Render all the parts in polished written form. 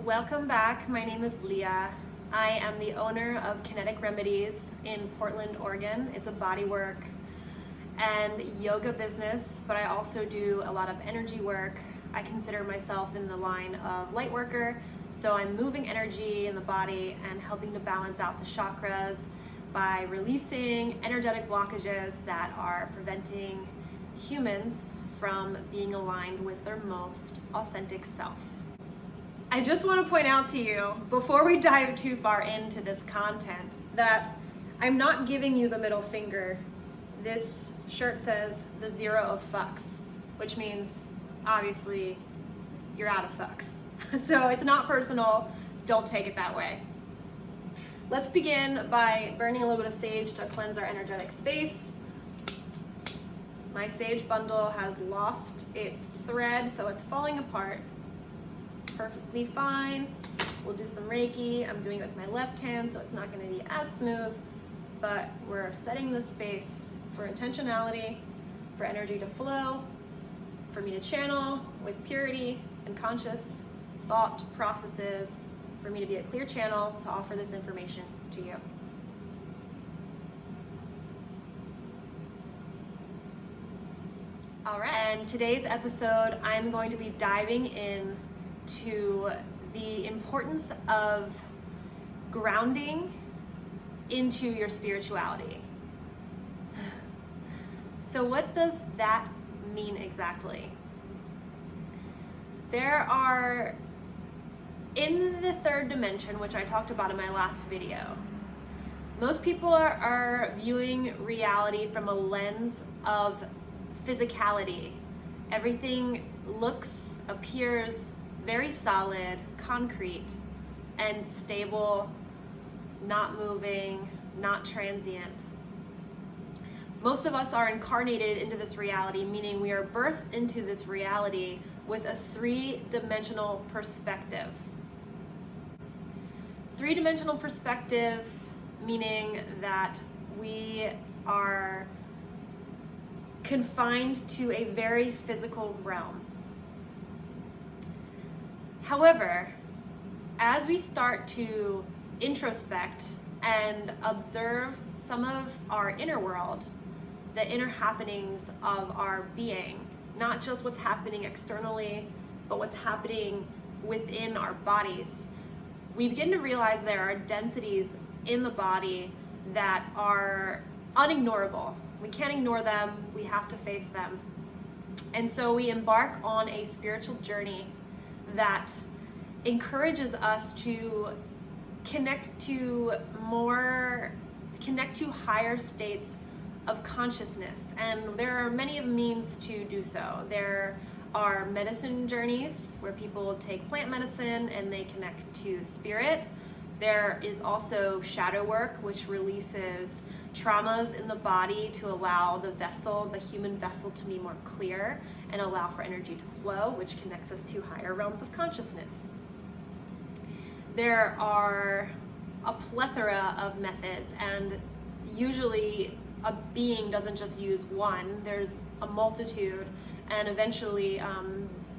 Welcome back. My name is Leah. I am the owner of Kinetic Remedies in Portland, Oregon. It's a bodywork and yoga business, but I also do a lot of energy work. I consider myself in the line of light worker, so I'm moving energy in the body and helping to balance out the chakras by releasing energetic blockages that are preventing humans from being aligned with their most authentic self. I just want to point out to you, before we dive too far into this content, that I'm not giving you the middle finger. This shirt says the 0 of fucks, which means obviously you're out of fucks. So it's not personal, don't take it that way. Let's begin by burning a little bit of sage to cleanse our energetic space. My sage bundle has lost its thread, so it's falling apart. Perfectly fine. We'll do some Reiki. I'm doing it with my left hand, so it's not going to be as smooth, but we're setting the space for intentionality, for energy to flow, for me to channel with purity and conscious thought processes, for me to be a clear channel to offer this information to you. All right, and today's episode, I'm going to be diving in to the importance of grounding into your spirituality. So what does that mean exactly? There are, in the third dimension, which I talked about in my last video, most people are viewing reality from a lens of physicality. Everything looks, appears very solid, concrete, and stable, not moving, not transient. Most of us are incarnated into this reality, meaning we are birthed into this reality with a three-dimensional perspective. Three-dimensional perspective meaning that we are confined to a very physical realm. However, as we start to introspect and observe some of our inner world, the inner happenings of our being, not just what's happening externally, but what's happening within our bodies, we begin to realize there are densities in the body that are unignorable. We can't ignore them, we have to face them. And so we embark on a spiritual journey that encourages us to connect to higher states of consciousness. And there are many means to do so. There are medicine journeys where people take plant medicine and they connect to spirit. There is also shadow work, which releases traumas in the body to allow the human vessel, to be more clear and allow for energy to flow, which connects us to higher realms of consciousness. There are a plethora of methods, and usually a being doesn't just use one, there's a multitude, and eventually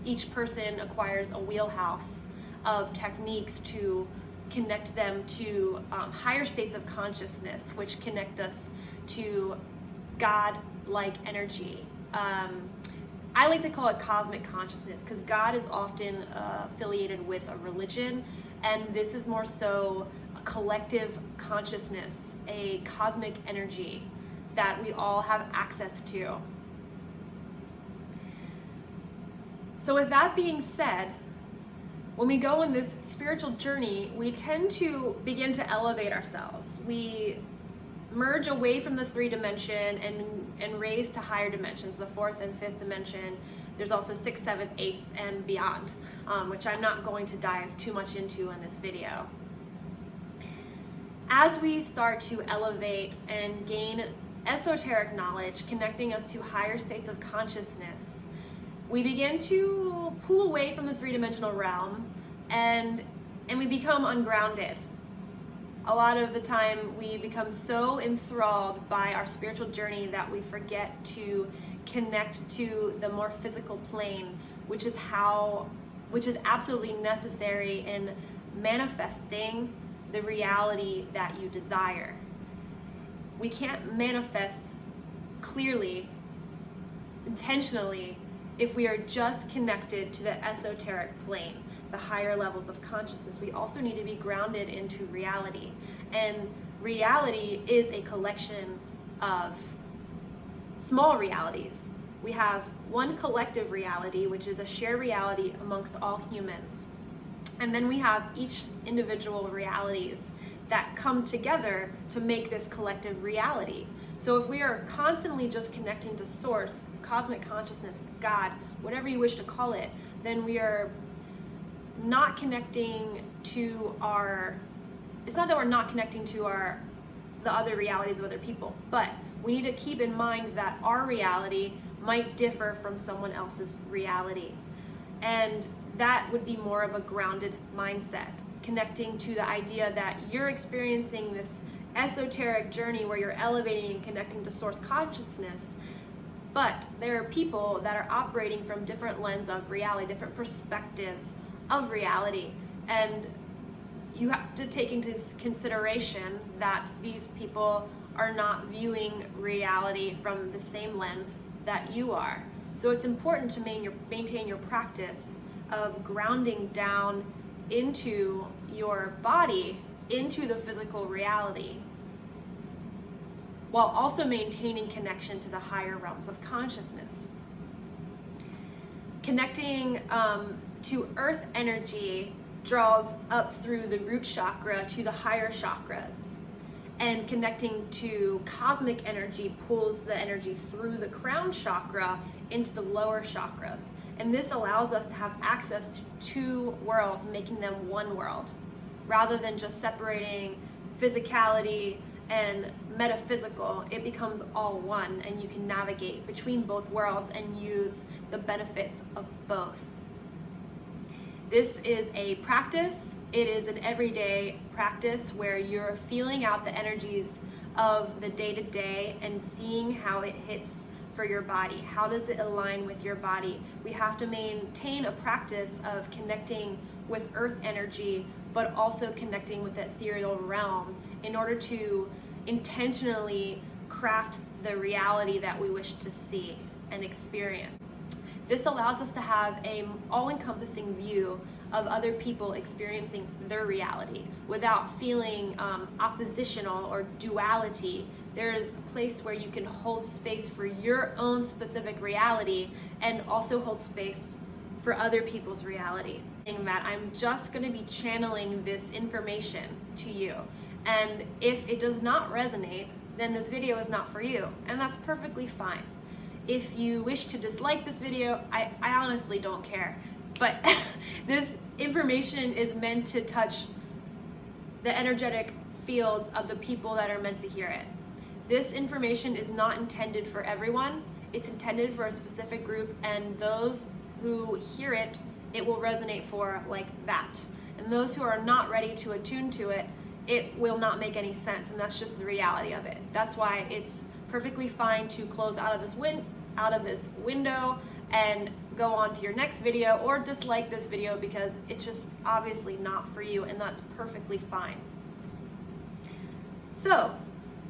each person acquires a wheelhouse of techniques to connect them to higher states of consciousness, which connect us to God-like energy. I like to call it cosmic consciousness because God is often affiliated with a religion, and this is more so a collective consciousness, a cosmic energy that we all have access to. So with that being said, when we go on this spiritual journey, we tend to begin to elevate ourselves. We merge away from the three dimension and raise to higher dimensions, the fourth and fifth dimension. There's also sixth, seventh, eighth, and beyond, which I'm not going to dive too much into in this video. As we start to elevate and gain esoteric knowledge, connecting us to higher states of consciousness, we begin to pull away from the three-dimensional realm and we become ungrounded. A lot of the time we become so enthralled by our spiritual journey that we forget to connect to the more physical plane, which is how which is absolutely necessary in manifesting the reality that you desire. We can't manifest clearly, intentionally, if we are just connected to the esoteric plane, the higher levels of consciousness. We also need to be grounded into reality. And reality is a collection of small realities. We have one collective reality, which is a shared reality amongst all humans. And then we have each individual realities that come together to make this collective reality. So if we are constantly just connecting to source, cosmic consciousness, God, whatever you wish to call it, then we are not connecting to it's not that we're not connecting to the other realities of other people, but we need to keep in mind that our reality might differ from someone else's reality. And that would be more of a grounded mindset, connecting to the idea that you're experiencing this esoteric journey where you're elevating and connecting to source consciousness, but there are people that are operating from different lens of reality, different perspectives of reality, and you have to take into consideration that these people are not viewing reality from the same lens that you are. So it's important to maintain your practice of grounding down into your body, into the physical reality, while also maintaining connection to the higher realms of consciousness. Connecting to earth energy draws up through the root chakra to the higher chakras, and connecting to cosmic energy pulls the energy through the crown chakra into the lower chakras. And this allows us to have access to two worlds, making them one world, rather than just separating physicality and metaphysical. It becomes all one, and you can navigate between both worlds and use the benefits of both. This is a practice. It is an everyday practice where you're feeling out the energies of the day-to-day and seeing how it hits for your body. How does it align with your body? We have to maintain a practice of connecting with earth energy, but also connecting with the ethereal realm in order to intentionally craft the reality that we wish to see and experience. This allows us to have an all-encompassing view of other people experiencing their reality without feeling oppositional or duality. There is a place where you can hold space for your own specific reality and also hold space for other people's reality. That I'm just going to be channeling this information to you. And if it does not resonate, then this video is not for you, and that's perfectly fine. If you wish to dislike this video, I honestly don't care. But this information is meant to touch the energetic fields of the people that are meant to hear it. This information is not intended for everyone. It's intended for a specific group, and those who hear it, it will resonate for like that. And those who are not ready to attune to it, it will not make any sense, and that's just the reality of it. That's why it's perfectly fine to close out of this window and go on to your next video, or dislike this video because it's just obviously not for you, and that's perfectly fine. So,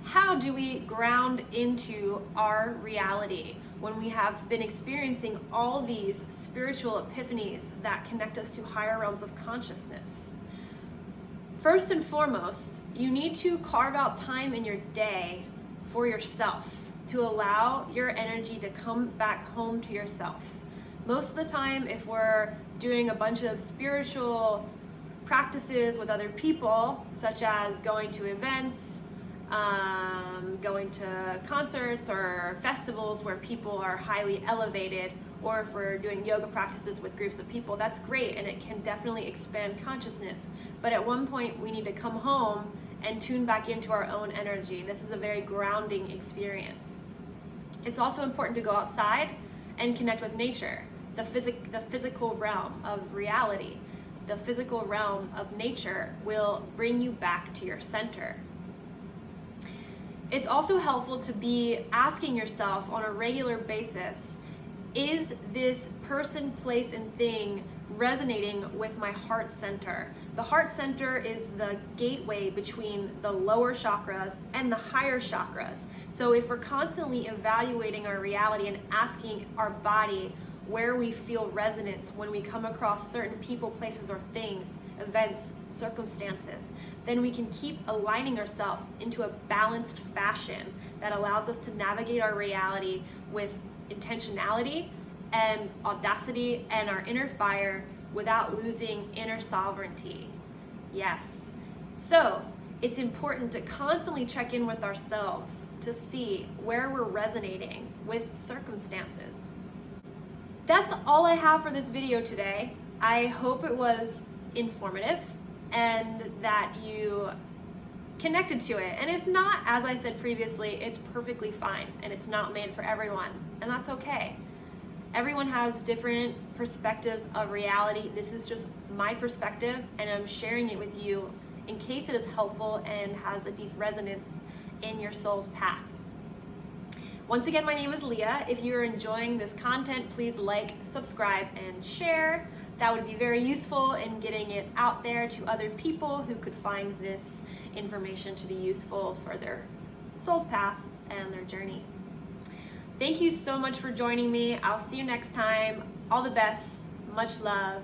how do we ground into our reality when we have been experiencing all these spiritual epiphanies that connect us to higher realms of consciousness? First and foremost, you need to carve out time in your day for yourself to allow your energy to come back home to yourself. Most of the time, if we're doing a bunch of spiritual practices with other people, such as going to events, going to concerts or festivals where people are highly elevated, or if we're doing yoga practices with groups of people, that's great, and it can definitely expand consciousness. But at one point, we need to come home and tune back into our own energy. This is a very grounding experience. It's also important to go outside and connect with nature, the physical realm of reality. The physical realm of nature will bring you back to your center. It's also helpful to be asking yourself on a regular basis, is this person, place, and thing resonating with my heart center. The heart center is the gateway between the lower chakras and the higher chakras. So if we're constantly evaluating our reality and asking our body where we feel resonance when we come across certain people, places, or things, events, circumstances, then we can keep aligning ourselves into a balanced fashion that allows us to navigate our reality with intentionality and audacity and our inner fire without losing inner sovereignty. Yes. So it's important to constantly check in with ourselves to see where we're resonating with circumstances. That's all I have for this video today. I hope it was informative and that you connected to it. And if not, as I said previously, it's perfectly fine and it's not made for everyone, and that's okay. Everyone has different perspectives of reality. This is just my perspective, and I'm sharing it with you in case it is helpful and has a deep resonance in your soul's path. Once again, my name is Leah. If you're enjoying this content, please like, subscribe, and share. That would be very useful in getting it out there to other people who could find this information to be useful for their soul's path and their journey. Thank you so much for joining me. I'll see you next time. All the best. Much love.